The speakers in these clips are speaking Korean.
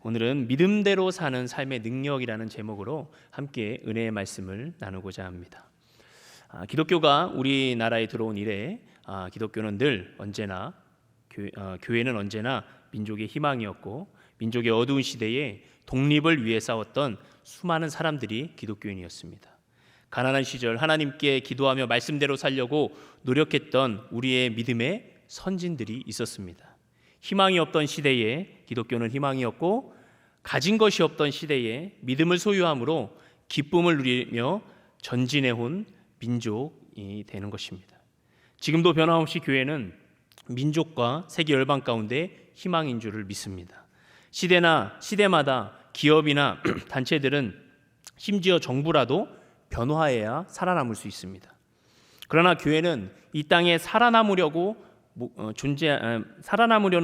오늘은 믿음대로 사는 삶의 능력이라는 제목으로 함께 은혜의 말씀을 나누고자 합니다. 기독교가 우리나라에 들어온 이래 기독교는 늘 언제나 교회는 언제나 민족의 희망이었고, 민족의 어두운 시대에 독립을 위해 싸웠던 수많은 사람들이 기독교인이었습니다. 가난한 시절 하나님께 기도하며 말씀대로 살려고 노력했던 우리의 믿음의 선진들이 있었습니다. 희망이 없던 시대에 기독교는 희망이었고, 가진 것이 없던 시대에 믿음을 소유함으로 기쁨을 누리며 전진해온 민족이 되는 것입니다. 지금도 변함없이 교회는 민족과 세계 열방 가운데 희망인 줄을 믿습니다. 시대마다 기업이나 단체들은, 심지어 정부라도 변화해야 살아남을 수 있습니다. 그러나 교회는 이 땅에 살아남으려는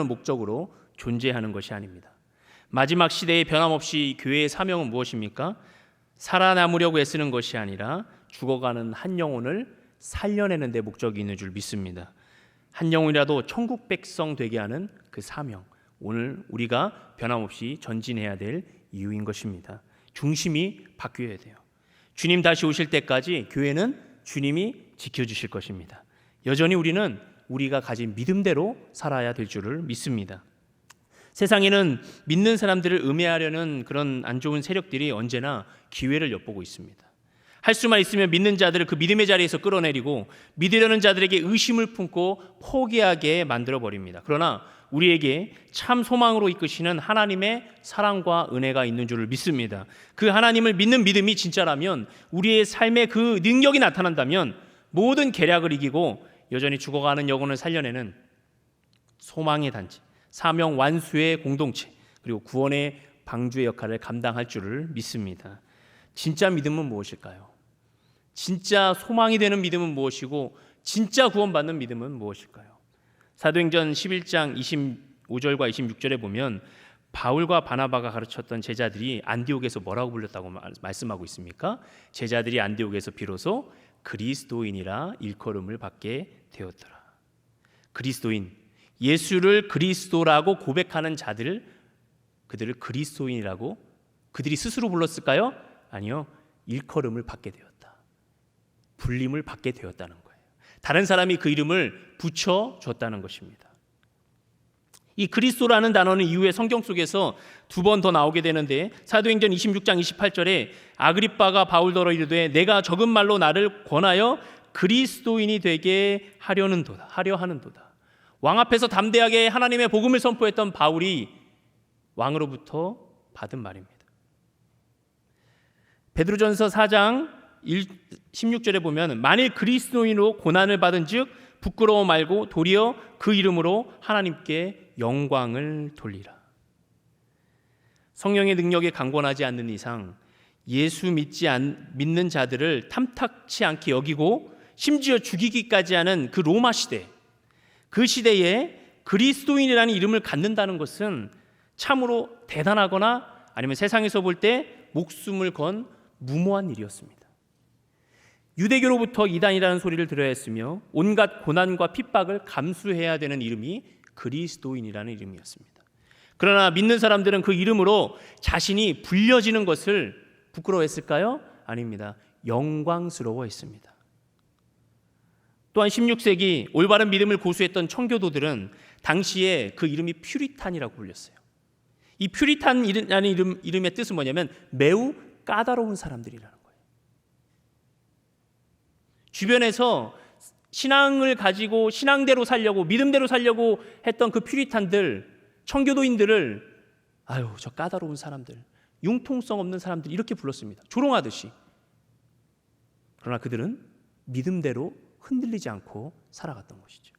목적으로 존재하는 것이 아닙니다. 마지막 시대에 변함없이 교회의 사명은 무엇입니까? 살아남으려고 애쓰는 것이 아니라 죽어가는 한 영혼을 살려내는 데 목적이 있는 줄 믿습니다. 한 영혼이라도 천국 백성 되게 하는 그 사명, 오늘 우리가 변함없이 전진해야 될 이유인 것입니다. 중심이 바뀌어야 돼요. 주님 다시 오실 때까지 교회는 주님이 지켜주실 것입니다. 여전히 우리는 우리가 가진 믿음대로 살아야 될 줄을 믿습니다. 세상에는 믿는 사람들을 음해하려는 그런 안 좋은 세력들이 언제나 기회를 엿보고 있습니다. 할 수만 있으면 믿는 자들을 그 믿음의 자리에서 끌어내리고, 믿으려는 자들에게 의심을 품고 포기하게 만들어버립니다. 그러나 우리에게 참 소망으로 이끄시는 하나님의 사랑과 은혜가 있는 줄을 믿습니다. 그 하나님을 믿는 믿음이 진짜라면, 우리의 삶에 그 능력이 나타난다면 모든 계략을 이기고 여전히 죽어가는 영혼을 살려내는 소망의 단체, 사명 완수의 공동체, 그리고 구원의 방주의 역할을 감당할 줄을 믿습니다. 진짜 믿음은 무엇일까요? 진짜 소망이 되는 믿음은 무엇이고, 진짜 구원받는 믿음은 무엇일까요? 사도행전 11장 25절과 26절에 보면 바울과 바나바가 가르쳤던 제자들이 안디옥에서 뭐라고 불렸다고 말씀하고 있습니까? 제자들이 안디옥에서 비로소 그리스도인이라 일컬음을 받게 되었더라. 그리스도인, 예수를 그리스도라고 고백하는 자들, 그들을 그리스도인이라고 그들이 스스로 불렀을까요? 아니요, 일컬음을 받게 되었다. 불림을 받게 되었다는 거예요. 다른 사람이 그 이름을 붙여줬다는 것입니다. 이 그리스도라는 단어는 이후에 성경 속에서 두 번 더 나오게 되는데, 사도행전 26장 28절에 아그리빠가 바울더러 이르되 내가 적은 말로 나를 권하여 그리스도인이 되게 하려 하는도다. 왕 앞에서 담대하게 하나님의 복음을 선포했던 바울이 왕으로부터 받은 말입니다. 베드로전서 4장 16절에 보면 만일 그리스도인으로 고난을 받은 즉 부끄러워 말고 도리어 그 이름으로 하나님께 영광을 돌리라. 성령의 능력에 강권하지 않는 이상 예수 믿는 자들을 탐탁치 않게 여기고 심지어 죽이기까지 하는 그 로마 시대, 그 시대에 그리스도인이라는 이름을 갖는다는 것은 참으로 대단하거나 아니면 세상에서 볼 때 목숨을 건 무모한 일이었습니다. 유대교로부터 이단이라는 소리를 들어야 했으며 온갖 고난과 핍박을 감수해야 되는 이름이 그리스도인이라는 이름이었습니다. 그러나 믿는 사람들은 그 이름으로 자신이 불려지는 것을 부끄러워했을까요? 아닙니다. 영광스러워했습니다. 또한 16세기 올바른 믿음을 고수했던 청교도들은 당시에 그 이름이 퓨리탄이라고 불렸어요. 이 퓨리탄이라는 이름의 뜻은 뭐냐면 매우 까다로운 사람들이라는 거예요. 주변에서 신앙을 가지고 신앙대로 살려고, 믿음대로 살려고 했던 그 퓨리탄들, 청교도인들을 아유 저 까다로운 사람들, 융통성 없는 사람들 이렇게 불렀습니다. 조롱하듯이. 그러나 그들은 믿음대로 흔들리지 않고 살아갔던 것이죠.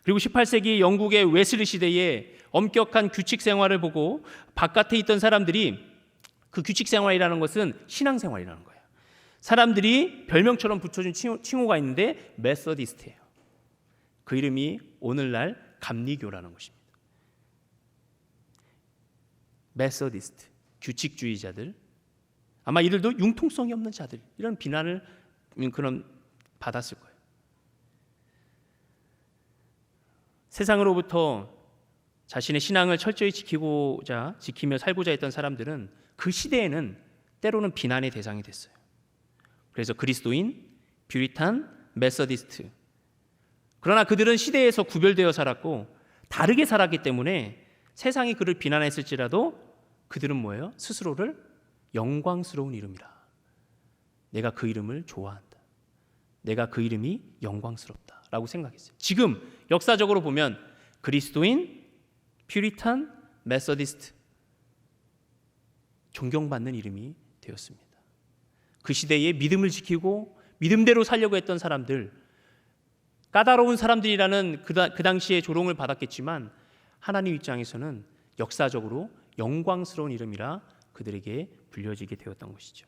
그리고 18세기 영국의 웨슬리 시대에 엄격한 규칙 생활을 보고 바깥에 있던 사람들이, 그 규칙 생활이라는 것은 신앙 생활이라는 거예요. 사람들이 별명처럼 붙여준 칭호가 있는데 메서디스트예요. 그 이름이 오늘날 감리교라는 것입니다. 메서디스트, 규칙주의자들, 아마 이들도 융통성이 없는 자들, 이런 비난을 받았을 거예요. 세상으로부터 자신의 신앙을 철저히 지키며 살고자 했던 사람들은 그 시대에는 때로는 비난의 대상이 됐어요. 그래서 그리스도인, 퓨리탄, 메서디스트. 그러나 그들은 시대에서 구별되어 살았고 다르게 살았기 때문에 세상이 그를 비난했을지라도 그들은 뭐예요? 스스로를 영광스러운 이름이라. 내가 그 이름을 좋아한다. 내가 그 이름이 영광스럽다 라고 생각했어요. 지금 역사적으로 보면 그리스도인, 퓨리탄, 메서디스트 존경받는 이름이 되었습니다. 그 시대에 믿음을 지키고 믿음대로 살려고 했던 사람들, 까다로운 사람들이라는 그 당시에 조롱을 받았겠지만 하나님 입장에서는 역사적으로 영광스러운 이름이라 그들에게 불려지게 되었던 것이죠.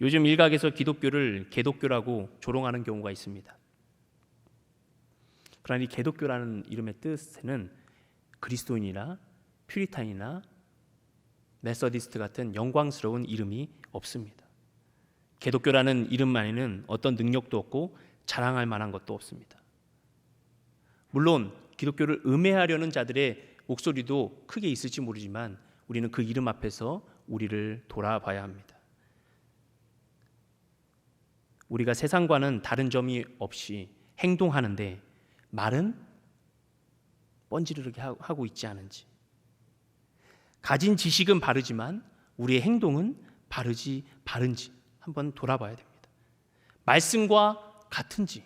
요즘 일각에서 기독교를 개독교라고 조롱하는 경우가 있습니다. 그러나 이 개독교라는 이름의 뜻에는 그리스도인이나 퓨리탄이나 메서디스트 같은 영광스러운 이름이 없습니다. 개독교라는 이름만에는 어떤 능력도 없고 자랑할 만한 것도 없습니다. 물론 기독교를 음해하려는 자들의 목소리도 크게 있을지 모르지만 우리는 그 이름 앞에서 우리를 돌아봐야 합니다. 우리가 세상과는 다른 점이 없이 행동하는데 말은 뻔지르르게 하고 있지 않은지, 가진 지식은 바르지만 우리의 행동은 바른지 한번 돌아봐야 됩니다. 말씀과 같은지,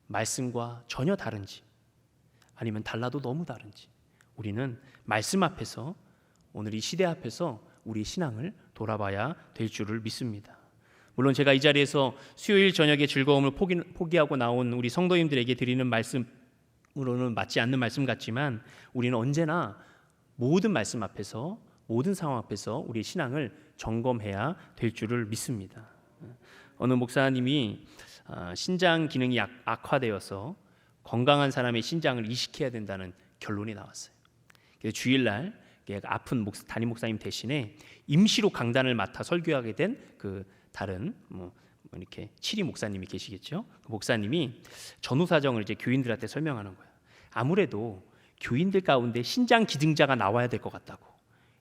말씀과 전혀 다른지, 아니면 달라도 너무 다른지, 우리는 말씀 앞에서, 오늘 이 시대 앞에서 우리 신앙을 돌아봐야 될 줄을 믿습니다. 물론 제가 이 자리에서 수요일 저녁의 즐거움을 포기하고 나온 우리 성도님들에게 드리는 말씀으로는 맞지 않는 말씀 같지만 우리는 언제나 모든 말씀 앞에서, 모든 상황 앞에서 우리의 신앙을 점검해야 될 줄을 믿습니다. 어느 목사님이 신장 기능이 악화되어서 건강한 사람의 신장을 이식해야 된다는 결론이 나왔어요. 그래서 주일날 아픈 담임 목사님 대신에 임시로 강단을 맡아 설교하게 된 그 다른 이렇게 치리 목사님이 계시겠죠. 그 목사님이 전후 사정을 이제 교인들한테 설명하는 거예요. 아무래도 교인들 가운데 신장 기증자가 나와야 될 것 같다고,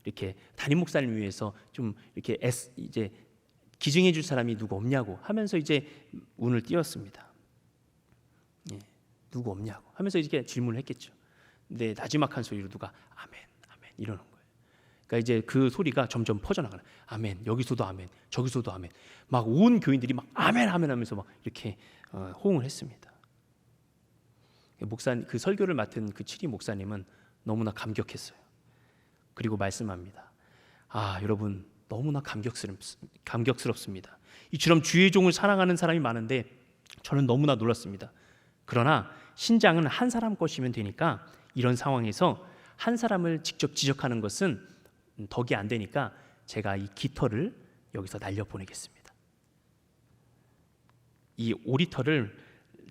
이렇게 담임 목사님 위해서 좀 이렇게 이제 기증해 줄 사람이 누구 없냐고 하면서 이제 운을 띄웠습니다. 예, 누구 없냐고 하면서 이렇게 질문을 했겠죠. 근데 나지막한 소리로 누가 아멘, 아멘 이러는 거예요. 그러니까 이제 그 소리가 점점 퍼져나가는, 아멘, 여기서도 아멘, 저기서도 아멘, 막 온 교인들이 막 아멘, 아멘 하면서 막 이렇게 호응을 했습니다. 그 설교를 맡은 그 치리 목사님은 너무나 감격했어요. 그리고 말씀합니다. 여러분 너무나 감격스럽습니다. 이처럼 주의 종을 사랑하는 사람이 많은데 저는 너무나 놀랐습니다. 그러나 신장은 한 사람 것이면 되니까 이런 상황에서 한 사람을 직접 지적하는 것은 덕이 안 되니까 제가 이 깃털을 여기서 날려보내겠습니다. 이 오리털을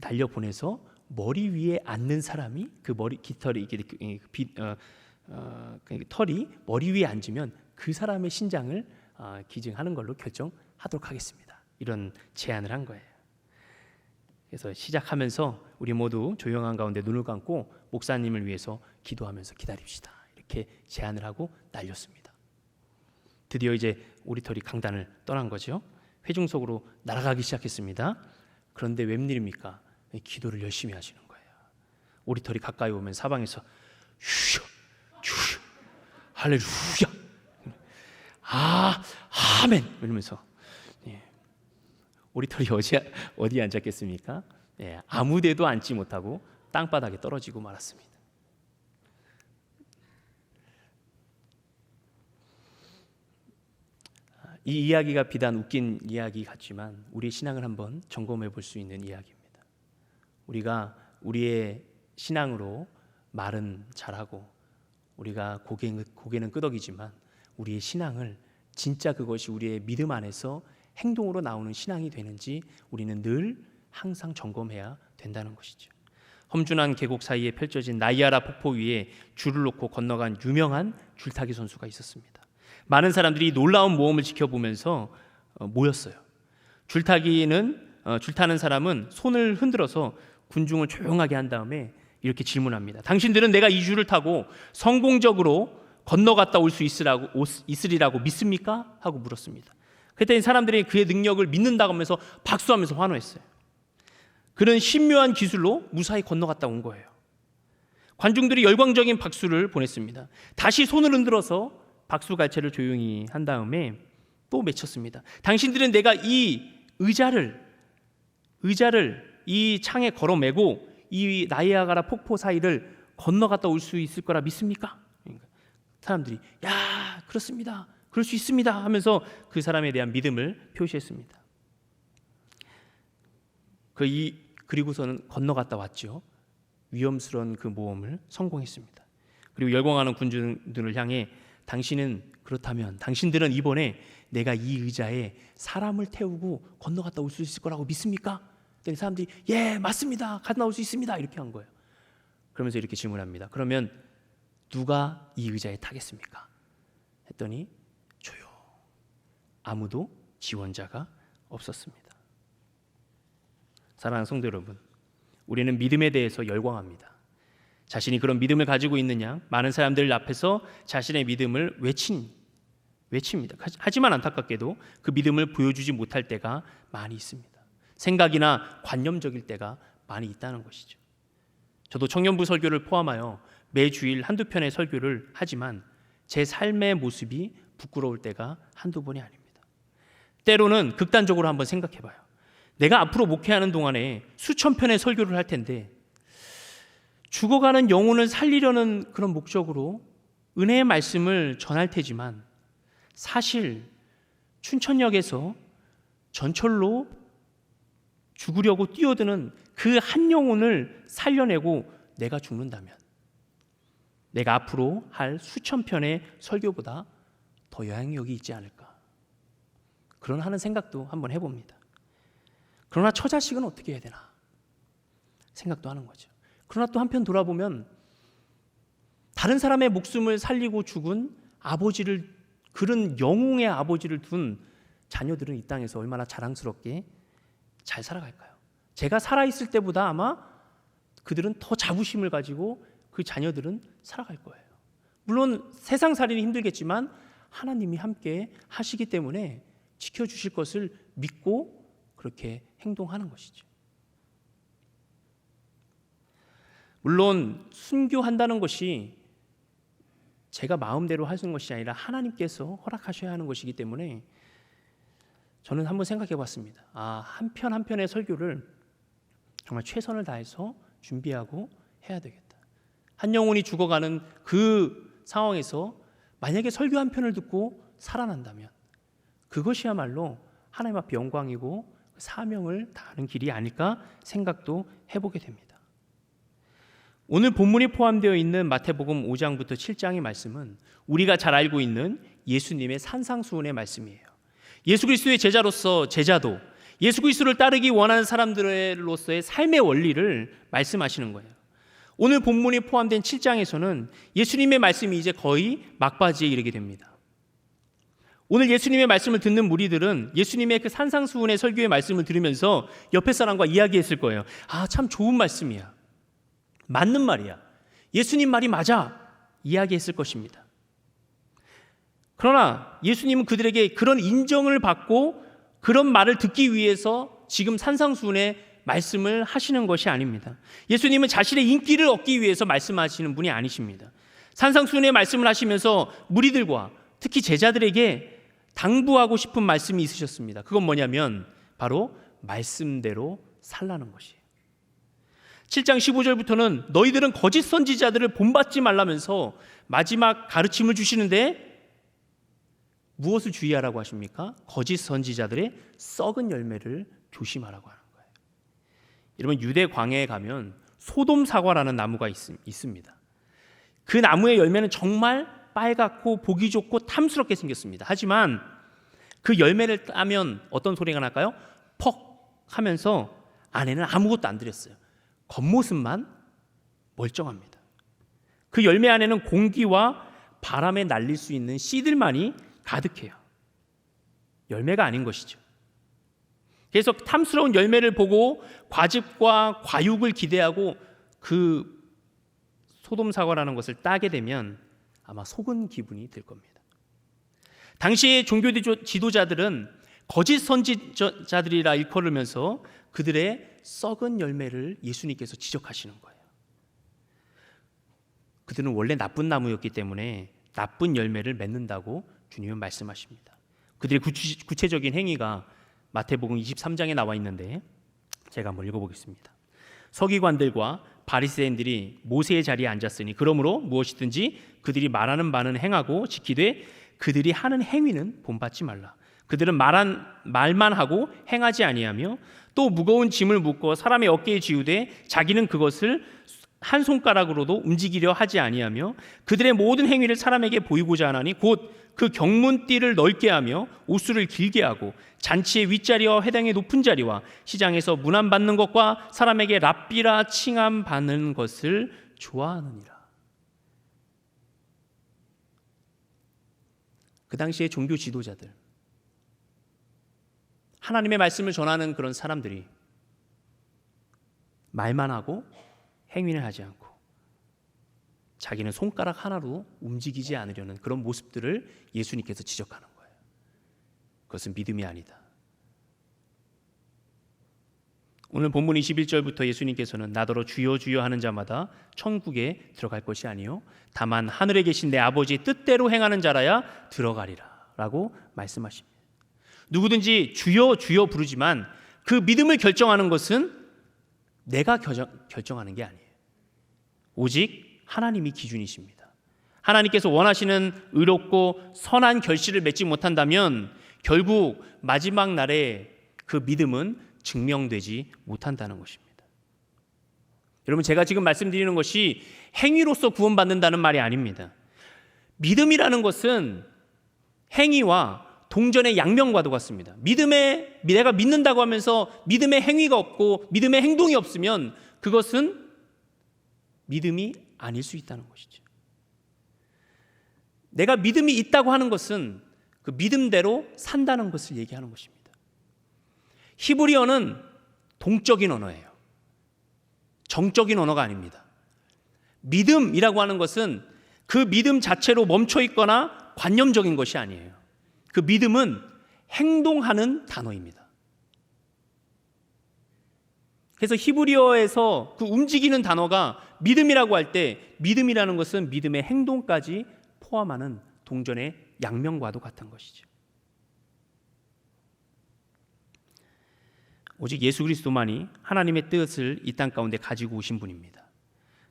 날려보내서 머리 위에 앉는 사람이 그 머리 깃털이 털이 머리 위에 앉으면 그 사람의 신장을 기증하는 걸로 결정하도록 하겠습니다. 이런 제안을 한 거예요. 그래서 시작하면서 우리 모두 조용한 가운데 눈을 감고 목사님을 위해서 기도하면서 기다립시다. 이렇게 제안을 하고 날렸습니다. 드디어 이제 오리털이 강단을 떠난 거죠. 회중 속으로 날아가기 시작했습니다. 그런데 웬일입니까? 기도를 열심히 하시는 거예요. 오리털이 가까이 오면 사방에서 휴, 휴, 할렐루야, 아멘 이러면서, 오리털이 어디에 앉았겠습니까? 아무데도 앉지 못하고 땅바닥에 떨어지고 말았습니다. 이 이야기가 비단 웃긴 이야기 같지만 우리의 신앙을 한번 점검해 볼 수 있는 이야기입니다. 우리가 우리의 신앙으로 말은 잘하고 우리가 고개는 끄덕이지만 우리의 신앙을 진짜 그것이 우리의 믿음 안에서 행동으로 나오는 신앙이 되는지 우리는 늘 항상 점검해야 된다는 것이죠. 험준한 계곡 사이에 펼쳐진 나이아라 폭포 위에 줄을 놓고 건너간 유명한 줄타기 선수가 있었습니다. 많은 사람들이 놀라운 모험을 지켜보면서 모였어요. 줄타는 사람은 손을 흔들어서 군중을 조용하게 한 다음에 이렇게 질문합니다. 당신들은 내가 이 주를 타고 성공적으로 건너갔다 올 수 있으리라고 믿습니까? 하고 물었습니다. 그랬더니 사람들이 그의 능력을 믿는다고 하면서 박수하면서 환호했어요. 그는 신묘한 기술로 무사히 건너갔다 온 거예요. 관중들이 열광적인 박수를 보냈습니다. 다시 손을 흔들어서 박수갈채를 조용히 한 다음에 또 맺혔습니다. 당신들은 내가 이 의자를 이 창에 걸어매고 이 나이아가라 폭포 사이를 건너갔다 올 수 있을 거라 믿습니까? 사람들이 야, 그렇습니다. 그럴 수 있습니다 하면서 그 사람에 대한 믿음을 표시했습니다. 그리고서는 건너갔다 왔죠. 위험스러운 그 모험을 성공했습니다. 그리고 열광하는 군중들을 향해 당신들은 이번에 내가 이 의자에 사람을 태우고 건너갔다 올 수 있을 거라고 믿습니까? 그랬더니 사람들이 예, 맞습니다. 건너올 수 있습니다. 이렇게 한 거예요. 그러면서 이렇게 질문합니다. 그러면 누가 이 의자에 타겠습니까? 했더니 조용. 아무도 지원자가 없었습니다. 사랑하는 성도 여러분, 우리는 믿음에 대해서 열광합니다. 자신이 그런 믿음을 가지고 있느냐, 많은 사람들 앞에서 자신의 믿음을 외칩니다. 하지만 안타깝게도 그 믿음을 보여주지 못할 때가 많이 있습니다. 생각이나 관념적일 때가 많이 있다는 것이죠. 저도 청년부 설교를 포함하여 매주일 한두 편의 설교를 하지만 제 삶의 모습이 부끄러울 때가 한두 번이 아닙니다. 때로는 극단적으로 한번 생각해봐요. 내가 앞으로 목회하는 동안에 수천 편의 설교를 할 텐데 죽어가는 영혼을 살리려는 그런 목적으로 은혜의 말씀을 전할 테지만 사실 춘천역에서 전철로 죽으려고 뛰어드는 그 한 영혼을 살려내고 내가 죽는다면 내가 앞으로 할 수천 편의 설교보다 더 영향력이 있지 않을까, 그런 하는 생각도 한번 해봅니다. 그러나 처자식은 어떻게 해야 되나 생각도 하는 거죠. 그러나 또 한편 돌아보면 다른 사람의 목숨을 살리고 죽은 아버지를, 그런 영웅의 아버지를 둔 자녀들은 이 땅에서 얼마나 자랑스럽게 잘 살아갈까요? 제가 살아있을 때보다 아마 그들은 더 자부심을 가지고 그 자녀들은 살아갈 거예요. 물론 세상살이는 힘들겠지만 하나님이 함께 하시기 때문에 지켜주실 것을 믿고 그렇게 행동하는 것이죠. 물론 순교한다는 것이 제가 마음대로 하는 것이 아니라 하나님께서 허락하셔야 하는 것이기 때문에 저는 한번 생각해 봤습니다. 한 편 한 편의 설교를 정말 최선을 다해서 준비하고 해야 되겠다. 한 영혼이 죽어가는 그 상황에서 만약에 설교 한 편을 듣고 살아난다면 그것이야말로 하나님 앞에 영광이고 사명을 다하는 길이 아닐까 생각도 해보게 됩니다. 오늘 본문이 포함되어 있는 마태복음 5장부터 7장의 말씀은 우리가 잘 알고 있는 예수님의 산상수훈의 말씀이에요. 예수 그리스도의 제자로서 제자도 예수 그리스도를 따르기 원하는 사람들로서의 삶의 원리를 말씀하시는 거예요. 오늘 본문이 포함된 7장에서는 예수님의 말씀이 이제 거의 막바지에 이르게 됩니다. 오늘 예수님의 말씀을 듣는 무리들은 예수님의 그 산상수훈의 설교의 말씀을 들으면서 옆에 사람과 이야기했을 거예요. 참 좋은 말씀이야. 맞는 말이야. 예수님 말이 맞아. 이야기했을 것입니다. 그러나 예수님은 그들에게 그런 인정을 받고 그런 말을 듣기 위해서 지금 산상수훈의 말씀을 하시는 것이 아닙니다. 예수님은 자신의 인기를 얻기 위해서 말씀하시는 분이 아니십니다. 산상수훈의 말씀을 하시면서 무리들과 특히 제자들에게 당부하고 싶은 말씀이 있으셨습니다. 그건 뭐냐면 바로 말씀대로 살라는 것이에요. 7장 15절부터는 너희들은 거짓 선지자들을 본받지 말라면서 마지막 가르침을 주시는데 무엇을 주의하라고 하십니까? 거짓 선지자들의 썩은 열매를 조심하라고 하는 거예요. 여러분, 유대 광야에 가면 소돔 사과라는 나무가 있습니다. 그 나무의 열매는 정말 빨갛고 보기 좋고 탐스럽게 생겼습니다. 하지만 그 열매를 따면 어떤 소리가 날까요? 퍽 하면서 안에는 아무것도 안 들었어요. 겉모습만 멀쩡합니다. 그 열매 안에는 공기와 바람에 날릴 수 있는 씨들만이 가득해요. 열매가 아닌 것이죠. 그래서 탐스러운 열매를 보고 과즙과 과육을 기대하고 그 소돔 사과라는 것을 따게 되면 아마 속은 기분이 들 겁니다. 당시의 종교 지도자들은 거짓 선지자들이라 일컬으면서 그들의 썩은 열매를 예수님께서 지적하시는 거예요. 그들은 원래 나쁜 나무였기 때문에 나쁜 열매를 맺는다고 주님은 말씀하십니다. 그들의 구체적인 행위가 마태복음 23장에 나와 있는데 제가 한번 읽어보겠습니다. 서기관들과 바리새인들이 모세의 자리에 앉았으니 그러므로 무엇이든지 그들이 말하는 바는 행하고 지키되 그들이 하는 행위는 본받지 말라. 그들은 말만 하고 행하지 아니하며 또 무거운 짐을 묶어 사람의 어깨에 지우되 자기는 그것을 한 손가락으로도 움직이려 하지 아니하며 그들의 모든 행위를 사람에게 보이고자 하나니 곧 그 경문띠를 넓게 하며 옷수를 길게 하고 잔치의 윗자리와 회당의 높은 자리와 시장에서 문안 받는 것과 사람에게 랍비라 칭함 받는 것을 좋아하느니라. 그 당시의 종교 지도자들, 하나님의 말씀을 전하는 그런 사람들이 말만 하고 행위는 하지 않고 자기는 손가락 하나로 움직이지 않으려는 그런 모습들을 예수님께서 지적하는 거예요. 그것은 믿음이 아니다. 오늘 본문 21절부터 예수님께서는 나더러 주여 주여 하는 자마다 천국에 들어갈 것이 아니요 다만 하늘에 계신 내 아버지의 뜻대로 행하는 자라야 들어가리라 라고 말씀하십니다. 누구든지 주여 주여 부르지만 그 믿음을 결정하는 것은 내가 결정하는 게 아니에요. 오직 하나님이 기준이십니다. 하나님께서 원하시는 의롭고 선한 결실을 맺지 못한다면 결국 마지막 날에 그 믿음은 증명되지 못한다는 것입니다. 여러분, 제가 지금 말씀드리는 것이 행위로서 구원받는다는 말이 아닙니다. 믿음이라는 것은 행위와 동전의 양면과도 같습니다. 내가 믿는다고 하면서 믿음의 행위가 없고 믿음의 행동이 없으면 그것은 믿음이 아닐 수 있다는 것이죠. 내가 믿음이 있다고 하는 것은 그 믿음대로 산다는 것을 얘기하는 것입니다. 히브리어는 동적인 언어예요. 정적인 언어가 아닙니다. 믿음이라고 하는 것은 그 믿음 자체로 멈춰 있거나 관념적인 것이 아니에요. 그 믿음은 행동하는 단어입니다. 그래서 히브리어에서 그 움직이는 단어가 믿음이라고 할 때 믿음이라는 것은 믿음의 행동까지 포함하는 동전의 양면과도 같은 것이죠. 오직 예수 그리스도만이 하나님의 뜻을 이 땅 가운데 가지고 오신 분입니다.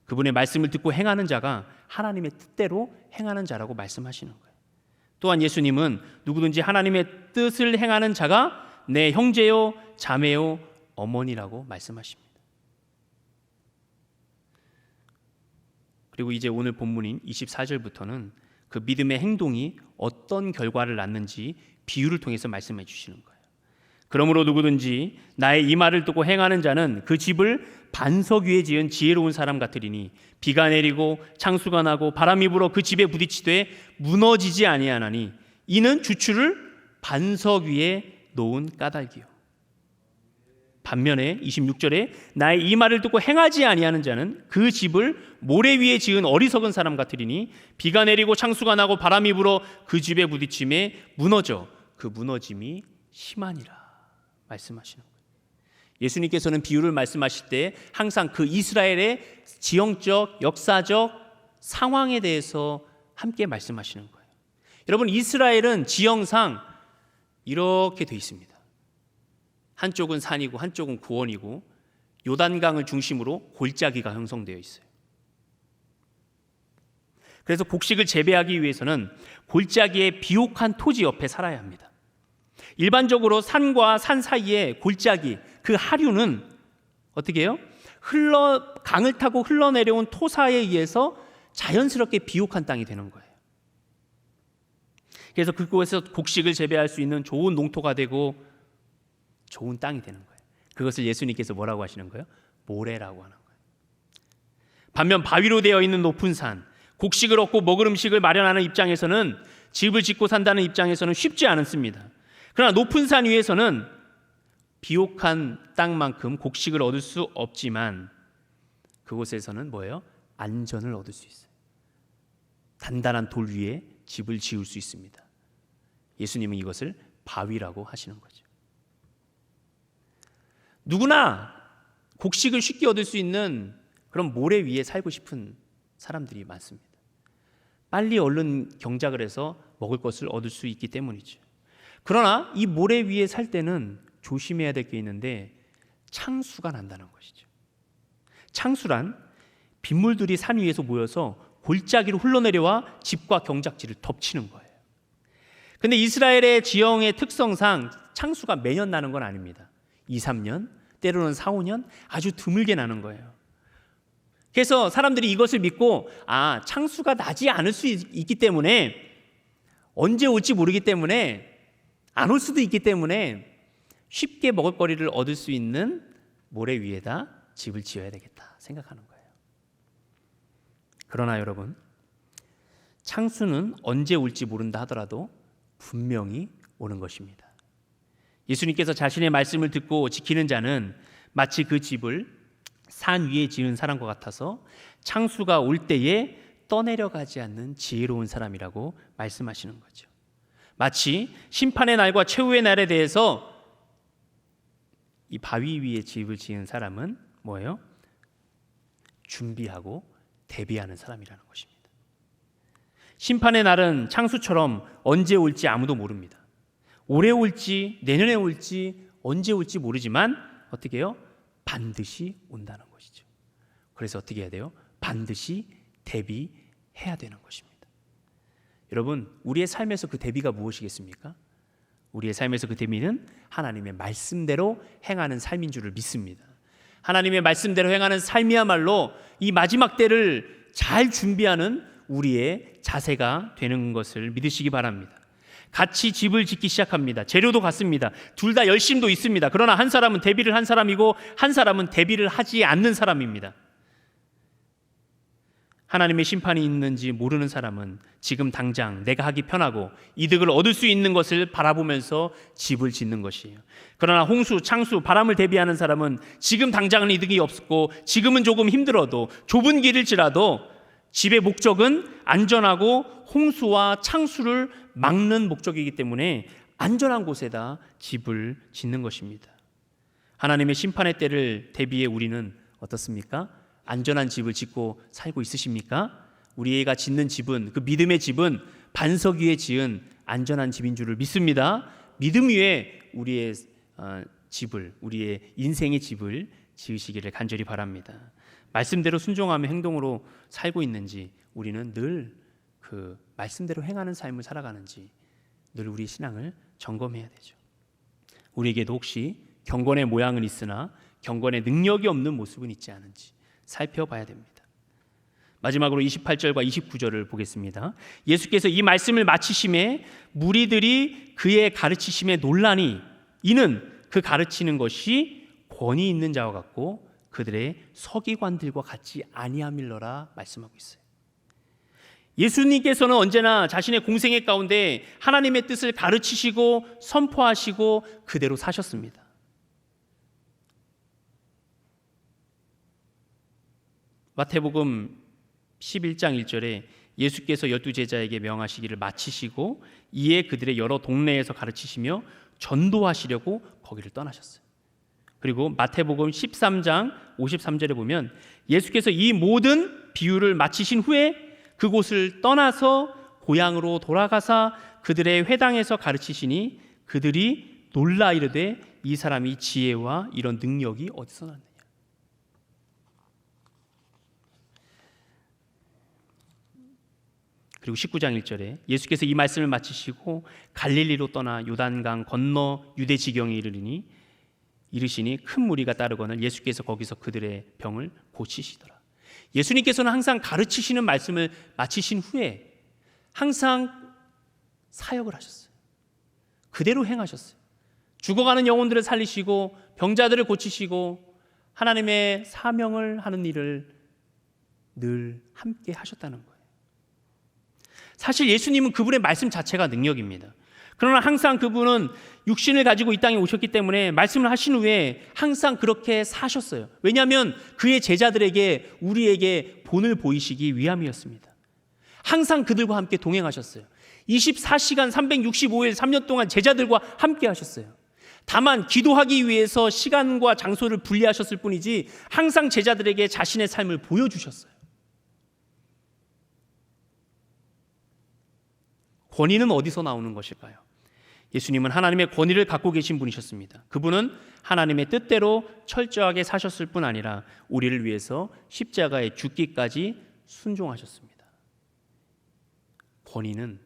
그분의 말씀을 듣고 행하는 자가 하나님의 뜻대로 행하는 자라고 말씀하시는 거예요. 또한 예수님은 누구든지 하나님의 뜻을 행하는 자가 내 형제요 자매요 어머니라고 말씀하십니다. 그리고 이제 오늘 본문인 24절부터는 그 믿음의 행동이 어떤 결과를 낳는지 비유를 통해서 말씀해 주시는 거예요. 그러므로 누구든지 나의 이 말을 듣고 행하는 자는 그 집을 반석 위에 지은 지혜로운 사람 같으리니 비가 내리고 창수가 나고 바람이 불어 그 집에 부딪히되 무너지지 아니하나니 이는 주추를 반석 위에 놓은 까닭이요. 반면에 26절에 나의 이 말을 듣고 행하지 아니하는 자는 그 집을 모래 위에 지은 어리석은 사람 같으리니 비가 내리고 창수가 나고 바람이 불어 그 집에 부딪힘에 무너져 그 무너짐이 심하니라 말씀하시는 거예요. 예수님께서는 비유를 말씀하실 때 항상 그 이스라엘의 지형적, 역사적 상황에 대해서 함께 말씀하시는 거예요. 여러분, 이스라엘은 지형상 이렇게 돼 있습니다. 한쪽은 산이고 한쪽은 고원이고 요단강을 중심으로 골짜기가 형성되어 있어요. 그래서 곡식을 재배하기 위해서는 골짜기의 비옥한 토지 옆에 살아야 합니다. 일반적으로 산과 산 사이에 골짜기, 그 하류는 어떻게 해요? 강을 타고 흘러내려온 토사에 의해서 자연스럽게 비옥한 땅이 되는 거예요. 그래서 그곳에서 곡식을 재배할 수 있는 좋은 농토가 되고 좋은 땅이 되는 거예요. 그것을 예수님께서 뭐라고 하시는 거예요? 모래라고 하는 거예요. 반면 바위로 되어 있는 높은 산, 곡식을 얻고 먹을 음식을 마련하는 입장에서는, 집을 짓고 산다는 입장에서는 쉽지 않습니다. 그러나 높은 산 위에서는 비옥한 땅만큼 곡식을 얻을 수 없지만 그곳에서는 뭐예요? 안전을 얻을 수 있어요. 단단한 돌 위에 집을 지을 수 있습니다. 예수님은 이것을 바위라고 하시는 거죠. 누구나 곡식을 쉽게 얻을 수 있는 그런 모래 위에 살고 싶은 사람들이 많습니다. 빨리 얼른 경작을 해서 먹을 것을 얻을 수 있기 때문이죠. 그러나 이 모래 위에 살 때는 조심해야 될 게 있는데 창수가 난다는 것이죠. 창수란 빗물들이 산 위에서 모여서 골짜기로 흘러내려와 집과 경작지를 덮치는 거예요. 근데 이스라엘의 지형의 특성상 창수가 매년 나는 건 아닙니다. 2, 3년, 때로는 4, 5년 아주 드물게 나는 거예요. 그래서 사람들이 이것을 믿고 창수가 나지 않을 수 있기 때문에, 언제 올지 모르기 때문에, 안 올 수도 있기 때문에 쉽게 먹을거리를 얻을 수 있는 모래 위에다 집을 지어야 되겠다 생각하는 거예요. 그러나 여러분, 창수는 언제 올지 모른다 하더라도 분명히 오는 것입니다. 예수님께서 자신의 말씀을 듣고 지키는 자는 마치 그 집을 산 위에 지은 사람과 같아서 창수가 올 때에 떠내려가지 않는 지혜로운 사람이라고 말씀하시는 거죠. 마치 심판의 날과 최후의 날에 대해서 이 바위 위에 집을 지은 사람은 뭐예요? 준비하고 대비하는 사람이라는 것입니다. 심판의 날은 창수처럼 언제 올지 아무도 모릅니다. 올해 올지 내년에 올지 언제 올지 모르지만 어떻게 해요? 반드시 온다는 것이죠. 그래서 어떻게 해야 돼요? 반드시 대비해야 되는 것입니다. 여러분, 우리의 삶에서 그 대비가 무엇이겠습니까? 우리의 삶에서 그 대비는 하나님의 말씀대로 행하는 삶인 줄을 믿습니다. 하나님의 말씀대로 행하는 삶이야말로 이 마지막 때를 잘 준비하는 우리의 자세가 되는 것을 믿으시기 바랍니다. 같이 집을 짓기 시작합니다. 재료도 같습니다. 둘 다 열심도 있습니다. 그러나 한 사람은 대비를 한 사람이고 한 사람은 대비를 하지 않는 사람입니다. 하나님의 심판이 있는지 모르는 사람은 지금 당장 내가 하기 편하고 이득을 얻을 수 있는 것을 바라보면서 집을 짓는 것이에요. 그러나 홍수, 창수, 바람을 대비하는 사람은 지금 당장은 이득이 없고 지금은 조금 힘들어도 좁은 길일지라도 집의 목적은 안전하고 홍수와 창수를 막는 목적이기 때문에 안전한 곳에다 집을 짓는 것입니다. 하나님의 심판의 때를 대비해 우리는 어떻습니까? 안전한 집을 짓고 살고 있으십니까? 우리가 짓는 집은, 그 믿음의 집은 반석 위에 지은 안전한 집인 줄을 믿습니다. 믿음 위에 우리의 집을, 우리의 인생의 집을 지으시기를 간절히 바랍니다. 말씀대로 순종하며 행동으로 살고 있는지, 우리는 늘 그 말씀대로 행하는 삶을 살아가는지 늘 우리 신앙을 점검해야 되죠. 우리에게도 혹시 경건의 모양은 있으나 경건의 능력이 없는 모습은 있지 않은지 살펴봐야 됩니다. 마지막으로 28절과 29절을 보겠습니다. 예수께서 이 말씀을 마치심에 무리들이 그의 가르치심에 놀라니 이는 그 가르치는 것이 권위 있는 자와 같고 그들의 서기관들과 같이 아니함일러라 말씀하고 있어요. 예수님께서는 언제나 자신의 공생애 가운데 하나님의 뜻을 가르치시고 선포하시고 그대로 사셨습니다. 마태복음 11장 1절에 예수께서 12제자에게 명하시기를 마치시고 이에 그들의 여러 동네에서 가르치시며 전도하시려고 거기를 떠나셨어요. 그리고 마태복음 13장 53절에 보면 예수께서 이 모든 비유를 마치신 후에 그곳을 떠나서 고향으로 돌아가사 그들의 회당에서 가르치시니 그들이 놀라 이르되 이 사람이 지혜와 이런 능력이 어디서 났느냐. 그리고 19장 1절에 예수께서 이 말씀을 마치시고 갈릴리로 떠나 요단강 건너 유대 지경에 이르시니 큰 무리가 따르거늘 예수께서 거기서 그들의 병을 고치시더라. 예수님께서는 항상 가르치시는 말씀을 마치신 후에 항상 사역을 하셨어요. 그대로 행하셨어요. 죽어가는 영혼들을 살리시고 병자들을 고치시고 하나님의 사명을 하는 일을 늘 함께 하셨다는 거예요. 사실 예수님은 그분의 말씀 자체가 능력입니다. 그러나 항상 그분은 육신을 가지고 이 땅에 오셨기 때문에 말씀을 하신 후에 항상 그렇게 사셨어요. 왜냐하면 그의 제자들에게, 우리에게 본을 보이시기 위함이었습니다. 항상 그들과 함께 동행하셨어요. 24시간 365일 3년 동안 제자들과 함께 하셨어요. 다만 기도하기 위해서 시간과 장소를 분리하셨을 뿐이지 항상 제자들에게 자신의 삶을 보여주셨어요. 권위는 어디서 나오는 것일까요? 예수님은 하나님의 권위를 갖고 계신 분이셨습니다. 그분은 하나님의 뜻대로 철저하게 사셨을 뿐 아니라 우리를 위해서 십자가에 죽기까지 순종하셨습니다. 권위는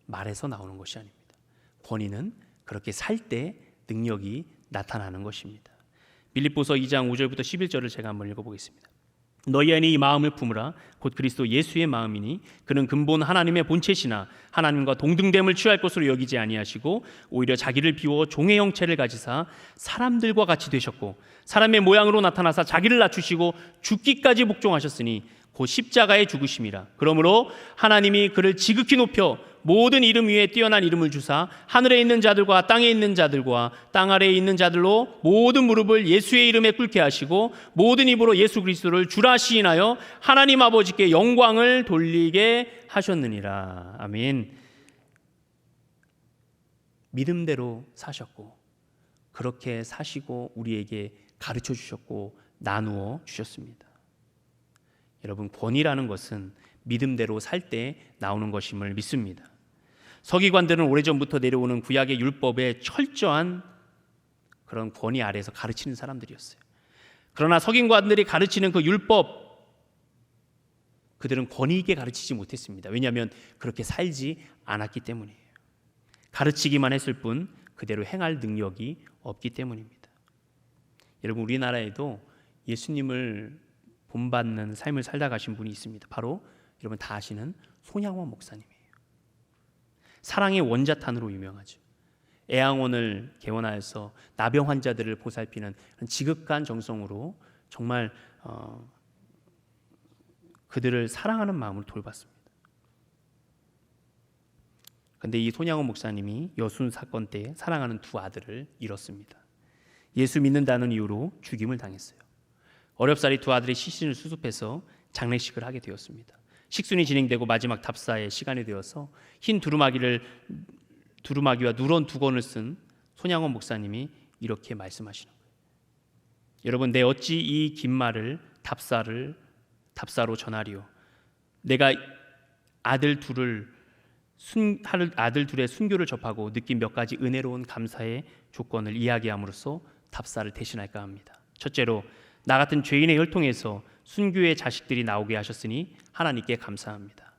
말에서 나오는 것이 아닙니다. 권위는 그렇게 살 때 능력이 나타나는 것입니다. 빌립보서 2장 5절부터 11절을 제가 한번 읽어보겠습니다. 너희 안에 이 마음을 품으라. 곧 그리스도 예수의 마음이니 그는 근본 하나님의 본체시나 하나님과 동등됨을 취할 것으로 여기지 아니하시고 오히려 자기를 비워 종의 형체를 가지사 사람들과 같이 되셨고 사람의 모양으로 나타나사 자기를 낮추시고 죽기까지 복종하셨으니 곧 십자가의 죽으심이라. 그러므로 하나님이 그를 지극히 높여 모든 이름 위에 뛰어난 이름을 주사 하늘에 있는 자들과 땅에 있는 자들과 땅 아래에 있는 자들로 모든 무릎을 예수의 이름에 꿇게 하시고 모든 입으로 예수 그리스도를 주라 시인하여 하나님 아버지께 영광을 돌리게 하셨느니라. 아멘. 믿음대로 사셨고 그렇게 사시고 우리에게 가르쳐 주셨고 나누어 주셨습니다. 여러분, 권위라는 것은 믿음대로 살 때 나오는 것임을 믿습니다. 서기관들은 오래전부터 내려오는 구약의 율법의 철저한 그런 권위 아래에서 가르치는 사람들이었어요. 그러나 서기관들이 가르치는 그 율법, 그들은 권위 있게 가르치지 못했습니다. 왜냐하면 그렇게 살지 않았기 때문이에요. 가르치기만 했을 뿐 그대로 행할 능력이 없기 때문입니다. 여러분, 우리나라에도 예수님을 본받는 삶을 살다 가신 분이 있습니다. 바로 여러분 다 아시는 손양원 목사님이에요. 사랑의 원자탄으로 유명하죠. 애양원을 개원하여서 나병 환자들을 보살피는 지극한 정성으로 정말 그들을 사랑하는 마음으로 돌봤습니다. 그런데 이 손양원 목사님이 여순 사건 때 사랑하는 두 아들을 잃었습니다. 예수 믿는다는 이유로 죽임을 당했어요. 어렵사리 두 아들의 시신을 수습해서 장례식을 하게 되었습니다. 식순이 진행되고 마지막 답사의 시간이 되어서 흰 두루마기와 누런 두건을 쓴 손양원 목사님이 이렇게 말씀하시는 거예요. 여러분, 내 어찌 이 긴 말을 답사로 전하리요. 내가 아들 둘의 순교를 접하고 느낀 몇 가지 은혜로운 감사의 조건을 이야기함으로써 답사를 대신할까 합니다. 첫째로, 나 같은 죄인의 혈통에서 순교의 자식들이 나오게 하셨으니 하나님께 감사합니다.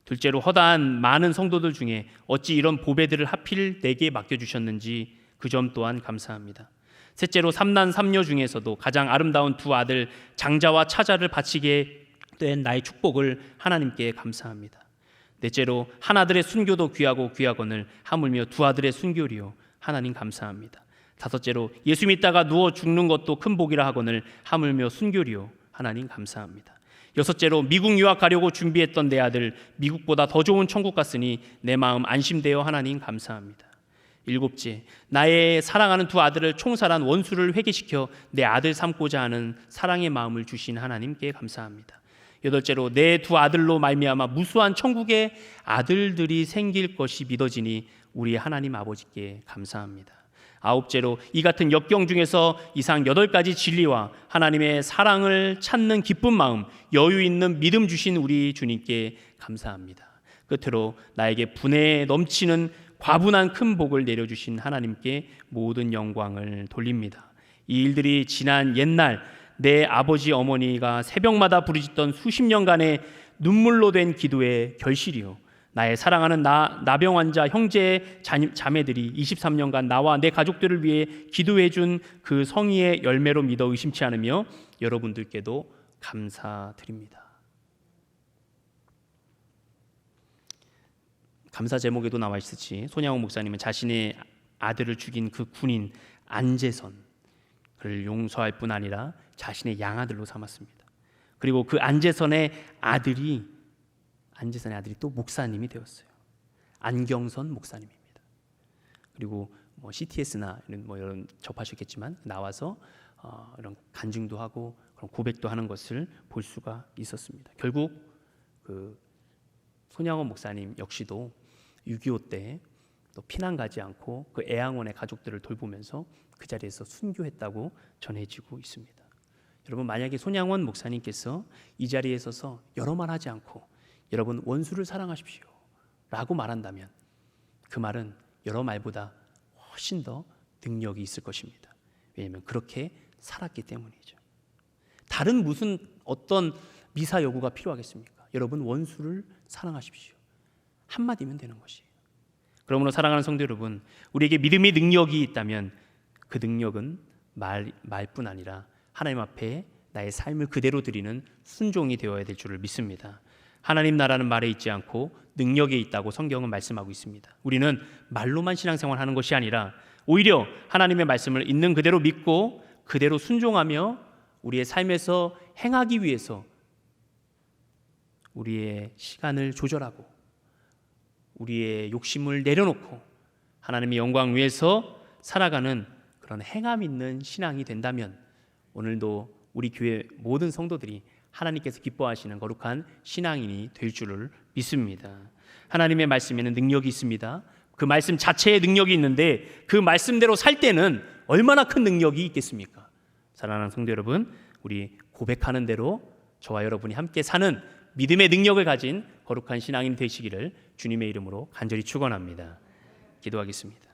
둘째로, 허다한 많은 성도들 중에 어찌 이런 보배들을 하필 내게 맡겨주셨는지 그 점 또한 감사합니다. 셋째로, 삼난 삼녀 중에서도 가장 아름다운 두 아들 장자와 차자를 바치게 된 나의 축복을 하나님께 감사합니다. 넷째로, 한 아들의 순교도 귀하고 귀하거늘 하물며 두 아들의 순교리요 하나님 감사합니다. 다섯째로, 예수 믿다가 누워 죽는 것도 큰 복이라 하거늘 하물며 순교리요 하나님 감사합니다. 여섯째로, 미국 유학 가려고 준비했던 내 아들 미국보다 더 좋은 천국 갔으니 내 마음 안심되어 하나님 감사합니다. 일곱째, 나의 사랑하는 두 아들을 총살한 원수를 회개시켜 내 아들 삼고자 하는 사랑의 마음을 주신 하나님께 감사합니다. 여덟째로, 내 두 아들로 말미암아 무수한 천국의 아들들이 생길 것이 믿어지니 우리 하나님 아버지께 감사합니다. 아홉째로, 이 같은 역경 중에서 이상 8가지 진리와 하나님의 사랑을 찾는 기쁜 마음, 여유 있는 믿음 주신 우리 주님께 감사합니다. 끝으로, 나에게 분에 넘치는 과분한 큰 복을 내려주신 하나님께 모든 영광을 돌립니다. 이 일들이 지난 옛날 내 아버지 어머니가 새벽마다 부르짖던 수십 년간의 눈물로 된 기도의 결실이요, 나의 사랑하는 나병 환자 형제 자매들이 23년간 나와 내 가족들을 위해 기도해 준 그 성의의 열매로 믿어 의심치 않으며 여러분들께도 감사드립니다. 감사 제목에도 나와 있듯이 손양원 목사님은 자신의 아들을 죽인 그 군인 안재선 그를 용서할 뿐 아니라 자신의 양아들로 삼았습니다. 그리고 그 안재선의 아들이 또 목사님이 되었어요. 안경선 목사님입니다. 그리고 뭐 CTS나 이런 접하셨겠지만 나와서 이런 간증도 하고 그런 고백도 하는 것을 볼 수가 있었습니다. 결국 그 손양원 목사님 역시도 6.25 때 또 피난 가지 않고 그 애양원의 가족들을 돌보면서 그 자리에서 순교했다고 전해지고 있습니다. 여러분, 만약에 손양원 목사님께서 이 자리에 서서 여러 말 하지 않고 여러분 원수를 사랑하십시오 라고 말한다면 그 말은 여러 말보다 훨씬 더 능력이 있을 것입니다. 왜냐하면 그렇게 살았기 때문이죠. 다른 무슨 어떤 미사 여구가 필요하겠습니까? 여러분 원수를 사랑하십시오. 한마디면 되는 것이에요. 그러므로 사랑하는 성도 여러분, 우리에게 믿음의 능력이 있다면 그 능력은 말뿐 아니라 하나님 앞에 나의 삶을 그대로 드리는 순종이 되어야 될 줄을 믿습니다. 하나님 나라는 말에 있지 않고 능력에 있다고 성경은 말씀하고 있습니다. 우리는 말로만 신앙생활 하는 것이 아니라 오히려 하나님의 말씀을 있는 그대로 믿고 그대로 순종하며 우리의 삶에서 행하기 위해서 우리의 시간을 조절하고 우리의 욕심을 내려놓고 하나님의 영광 위해서 살아가는 그런 행함 있는 신앙이 된다면 오늘도 우리 교회 모든 성도들이 하나님께서 기뻐하시는 거룩한 신앙인이 될 줄을 믿습니다. 하나님의 말씀에는 능력이 있습니다. 그 말씀 자체에 능력이 있는데 그 말씀대로 살 때는 얼마나 큰 능력이 있겠습니까? 사랑하는 성도 여러분, 우리 고백하는 대로 저와 여러분이 함께 사는 믿음의 능력을 가진 거룩한 신앙인 되시기를 주님의 이름으로 간절히 축원합니다. 기도하겠습니다.